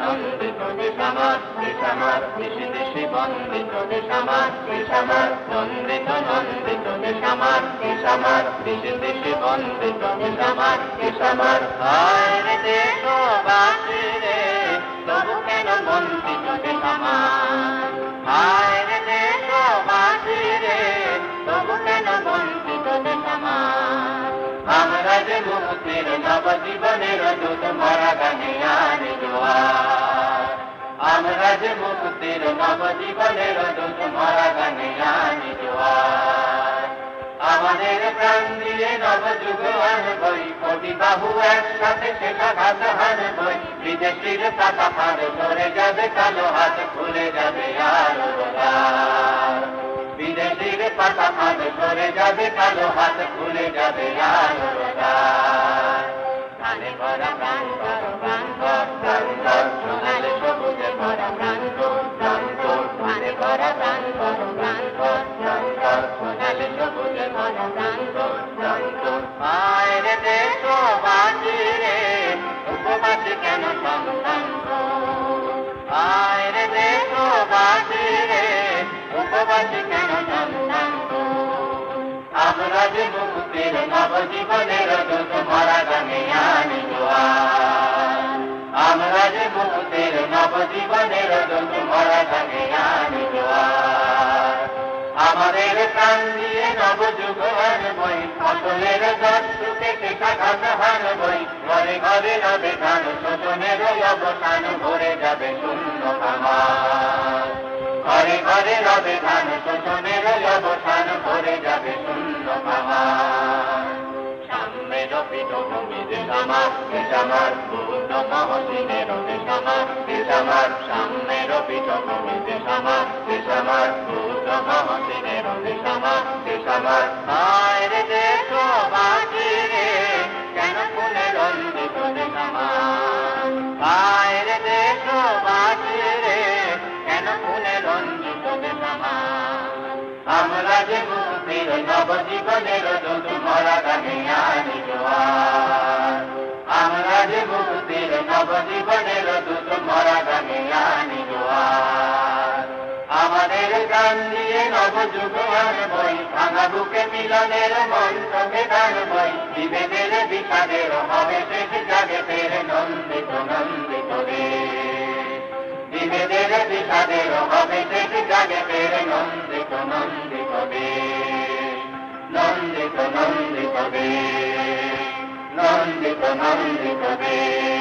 নন্দিত দেশ আমার, দেশ আমার, দেশে দেশে বন্দিত দেশ আমার, দেশ আমার, নন্দিত নন্দিত দেশ আমার, দেশ আমার, দেশে দেশে বন্দিত দেশ আমার, দেশ আমার। হায় রে দেশবাসী রে, তবু কেন বন্দিত দেশ আমার? হায় রে দেশবাসী রে, তবু কেন বন্দিত দেশ আমার? আমরা যে মুক্তির নবজীবনের দূত মরা গানে আনি জোয়ার, আমরা যে মুক্তির নবজীবনের দূত মরা গানে আনি জোয়ার। আমাদের প্রাণ দিয়ে নবযুগ আনবই, কোটি বাহু একসাথে শেষাঘাত হানবই। বিদেশির পাতা হাত ধরে যাবে কালো হাত, খুলে যাবে আরো দ্বার। বিদেশির পাতা হাত ধরে যাবে কালো হাত, খুলে যাবে আরো দ্বার। ধানে ভরা প্রান্তর প্রান্তর প্রান্তর, সোনালি সবুজে ভরা প্রান্তর প্রান্তর। ধানে ভরা প্রান্তর প্রান্তর প্রান্তর, সোনালি সবুজে ভরা প্রান্তর প্রান্তর। হায় রে দেশবাসী রে, উপবাসী কেন সম্ভ্রান্ত? হায় রে দেশবাসী রে, উপবাসী কেন সম্ভ্রান্ত? আমরা যে মুক্তির নবজীবনের দূত মরা গানে আনি জোয়ার, আমরা যে মুক্তির নবজীবনের দূত মরা গানে আনি জোয়ার। আমাদের প্রাণ দিয়ে নবযুগ আনবই, ফসলের দর্শকে শেষাঘাত হানবই। ঘরে ঘরে রবে ধান, শোষণের অবসান, ভরে যাবে শূন্য খামার। ঘরে ঘরে রবে ধান, শোষণের অবসান, ভরে যাবে শূন্য খামার। সাম্যের পীঠভূমি দেশ আমার, দেশ আমার, বুদ্ধ মহসিনের দেশ আমার, দেশ আমার। সাম্যের পীঠভূমি দেশ আমার, দেশ আমার, বুদ্ধ মহসিনের দেশ আমার, দেশ আমার। হায় রে দেশবাসী রে, কেন ফুলে রঞ্জিত দেশ আমার? হায় রে দেশবাসী রে, কেন ফুলে রঞ্জিত দেশ আমার? আমরা যে মুক্তির নবজীবনের দূত মরা গানে আনি জোয়ার, আমরা যে মুক্তির নবজীবনের দূত মরা গানে আনি জোয়ার। আমাদের গান দিয়ে নবযুগ আনবই, ভাঙা বুকে মিলনের মন্ত্র বেদানবই। বিভেদের বিষাদের হবে শেষ জাগে ফের, নন্দিত নন্দিত দেশ। বিভেদের বিষাদের হবে শেষ জাগে ফের, নন্দিত নন্দিত দেশ। নন্দিত নন্দিত দেশ, নন্দিত নন্দিত দেশ।